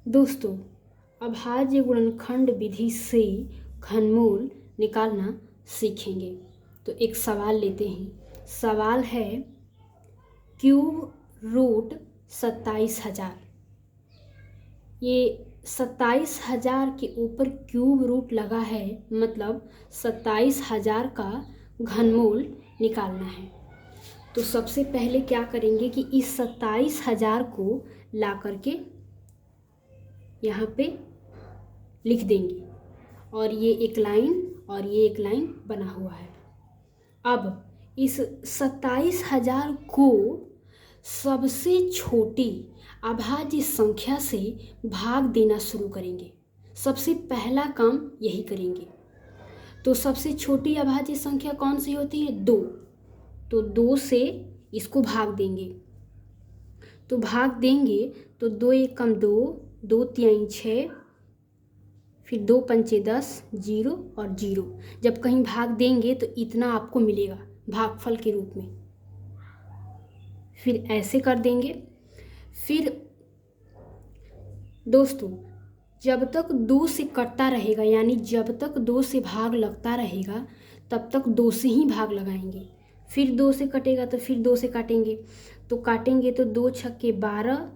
दोस्तों, अभाज्य गुणनखंड विधि से घनमूल निकालना सीखेंगे। तो एक सवाल लेते हैं। सवाल है क्यूब रूट 27,000। ये 27,000 के ऊपर क्यूब रूट लगा है, मतलब 27,000 का घनमूल निकालना है। तो सबसे पहले क्या करेंगे कि इस 27,000 को ला करके यहाँ पे लिख देंगे, और ये एक लाइन और ये एक लाइन बना हुआ है। अब इस 27,000 को सबसे छोटी अभाज्य संख्या से भाग देना शुरू करेंगे। सबसे पहला काम यही करेंगे। तो सबसे छोटी अभाज्य संख्या कौन सी होती है? 2। तो 2 से इसको भाग देंगे। तो भाग देंगे तो 2 एकम 2, 2 तिहाई 6, फिर 2 पंचे 10, 0 और 0। जब कहीं भाग देंगे तो इतना आपको मिलेगा भागफल के रूप में। फिर ऐसे कर देंगे। फिर दोस्तों, जब तक 2 से कटता रहेगा, यानी जब तक 2 से भाग लगता रहेगा, तब तक 2 से ही भाग लगाएंगे। फिर 2 से कटेगा तो फिर 2 से काटेंगे। तो काटेंगे तो 2 छक्के 12,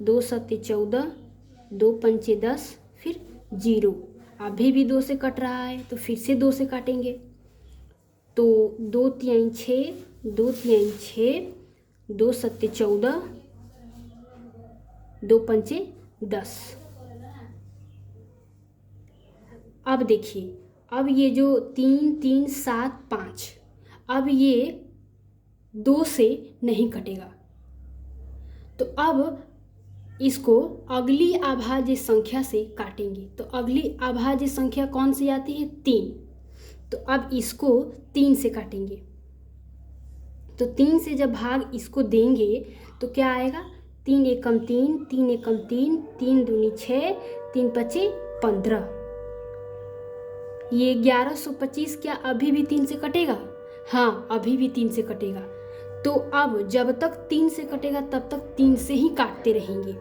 2 सत्ते 14, 2 पंचे 10, फिर 0। अभी भी 2 से कट रहा है तो फिर से 2 से काटेंगे। तो 2 तिहाई 6, 2 तिहाई 6, 2 सत्ते 14, 2 पंचे 10। अब देखिए, अब ये जो 3 3 7 5, अब ये 2 से नहीं कटेगा। तो अब इसको अगली अभाज्य संख्या से काटेंगे। तो अगली अभाज्य संख्या कौन सी आती है? 3। तो अब इसको 3 से काटेंगे। तो 3 से जब भाग इसको देंगे तो क्या आएगा? 3 एकम 3, 3 एकम 3, 3 दूनी 6, 3 पचे 15। ये 1125 क्या अभी भी 3 से कटेगा? हाँ, अभी भी 3 से कटेगा। तो अब जब तक 3 से कटेगा तब तक 3 से ही काटते रहेंगे।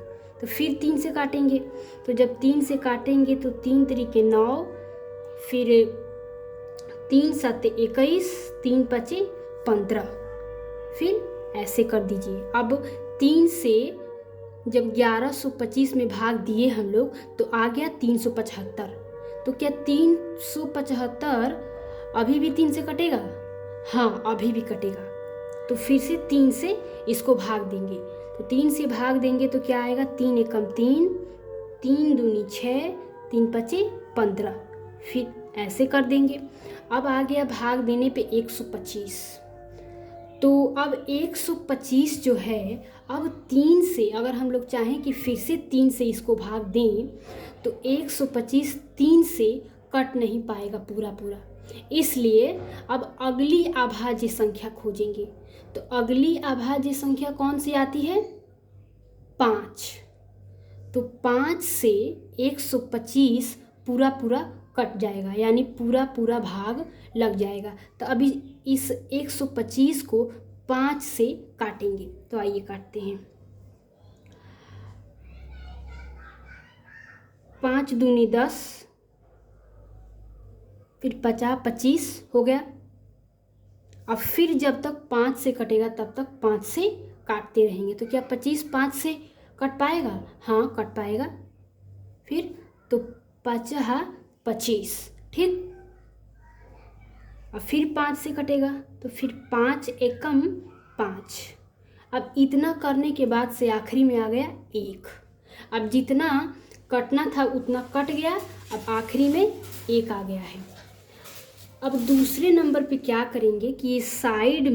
तो फिर 3 से काटेंगे। तो जब 3 से काटेंगे तो 3 त्रिके 9, फिर 3 सत्ते 21, 3 पचे 15। फिर ऐसे कर दीजिए। अब 3 से जब 1125 में भाग दिए हम लोग तो आ गया 375। तो क्या 375 अभी भी 3 से कटेगा? हाँ, अभी भी कटेगा। तो फिर से 3 से इसको भाग देंगे। तो 3 से भाग देंगे तो क्या आएगा? 3 एकम 3, 3 दूनी 6, 3 पचे 15। फिर ऐसे कर देंगे। अब आ गया भाग देने पे 125। तो अब 125 जो है, अब 3 से अगर हम लोग चाहें कि फिर से 3 से इसको भाग दें तो 125 3 से कट नहीं पाएगा पूरा पूरा। इसलिए अब अगली अभाज्य संख्या खोजेंगे। तो अगली अभाज्य संख्या कौन सी आती है? 5। तो 5 से 125 पूरा पूरा कट जाएगा, यानी पूरा पूरा भाग लग जाएगा। तो अभी इस 125 को 5 से काटेंगे। तो आइए काटते हैं। 5 दूनी 10, फिर 50 25 हो गया। अब फिर जब तक 5 से कटेगा तब तक 5 से काटते रहेंगे। तो क्या 25 5 से कट पाएगा? हाँ, कट पाएगा। फिर तो 50 25, ठीक। अब फिर 5 से कटेगा तो फिर 5 एकम 5। अब इतना करने के बाद से आखिरी में आ गया 1। अब जितना कटना था उतना कट गया। अब आखिरी में 1 आ गया है। अब दूसरे नंबर पे क्या करेंगे कि ये साइड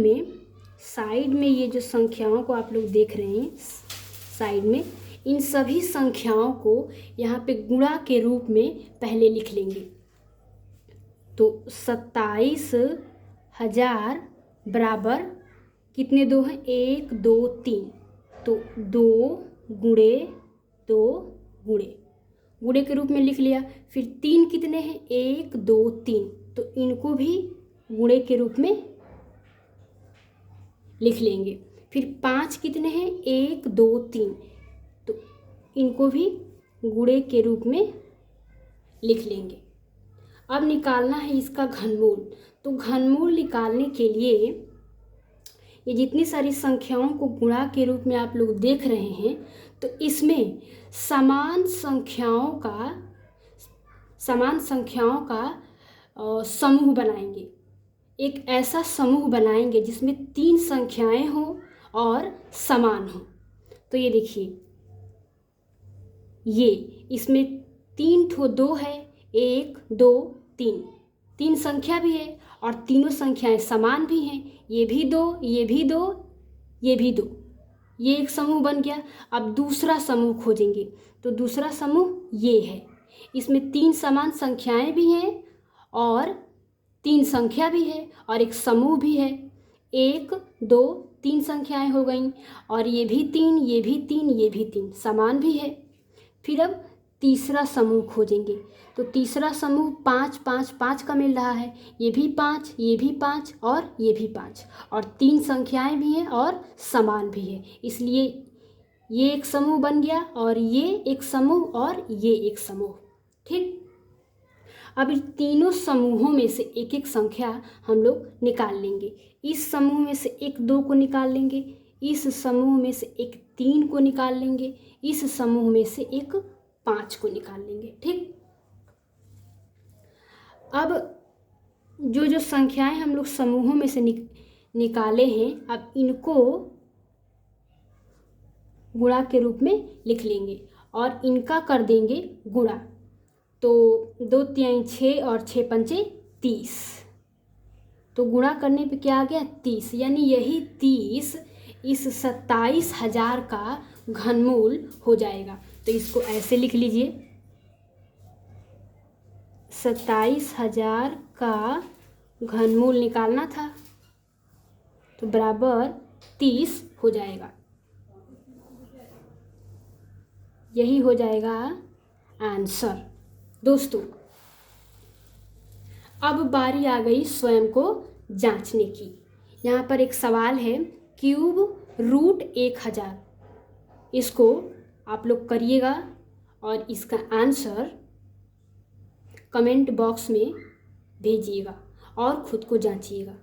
में ये जो संख्याओं को आप लोग देख रहे हैं साइड में, इन सभी संख्याओं को यहाँ पे गुणा के रूप में पहले लिख लेंगे। तो 27,000 बराबर कितने 2 हैं? 1 2 3। तो 2 गुणे 2 गुणे के रूप में लिख लिया। फिर 3 कितने हैं? 1 2 3। तो इनको भी गुणे के रूप में लिख लेंगे। फिर 5 कितने हैं? 1 2 3। तो इनको भी गुणे के रूप में लिख लेंगे। अब निकालना है इसका घनमूल। तो घनमूल निकालने के लिए ये जितनी सारी संख्याओं को गुणा के रूप में आप लोग देख रहे हैं, तो इसमें समान संख्याओं का समूह बनाएंगे। एक ऐसा समूह बनाएंगे जिसमें 3 संख्याएं हो और समान हो। तो ये देखिए, ये इसमें 3 ठो 2 है, 1 2 3, 3 संख्या भी है और तीनों संख्याएं समान भी हैं। ये भी 2, ये भी 2, ये भी 2, ये एक समूह बन गया। अब दूसरा समूह खोजेंगे। तो दूसरा समूह ये है, इसमें 3 समान संख्याएं भी हैं और 3 संख्या भी है और एक समूह भी है। 1 2 3 संख्याएं हो गई और ये भी 3, ये भी 3, ये भी 3 समान भी है। फिर अब तीसरा समूह खोजेंगे। तो तीसरा समूह 5 5 5 का मिल रहा है। ये भी 5, ये भी 5 और ये भी 5 और 3 संख्याएं भी हैं और समान भी है, इसलिए ये एक समूह बन गया और ये एक समूह और ये एक समूह। ठीक, अब इन तीनों समूहों में से एक एक संख्या हम लोग निकाल लेंगे। इस समूह में से एक 2 को निकाल लेंगे, इस समूह में से एक 3 को निकाल लेंगे, इस समूह में से एक 5 को निकाल लेंगे। ठीक, अब जो संख्याएं हम लोग समूहों में से निकाले हैं, अब इनको गुणा के रूप में लिख लेंगे और इनका कर देंगे गुणा। तो 2 3 6 और 6 पंचे 30। तो गुणा करने पे क्या आ गया 30, यानी यही 30 इस 27,000 का घनमूल हो जाएगा। तो इसको ऐसे लिख लीजिए, 27,000 का घनमूल निकालना था तो बराबर 30 हो जाएगा। यही हो जाएगा आंसर। दोस्तों, अब बारी आ गई स्वयं को जांचने की। यहाँ पर एक सवाल है, क्यूब रूट 1000। इसको आप लोग करिएगा और इसका आंसर कमेंट बॉक्स में भेजिएगा और ख़ुद को जांचिएगा।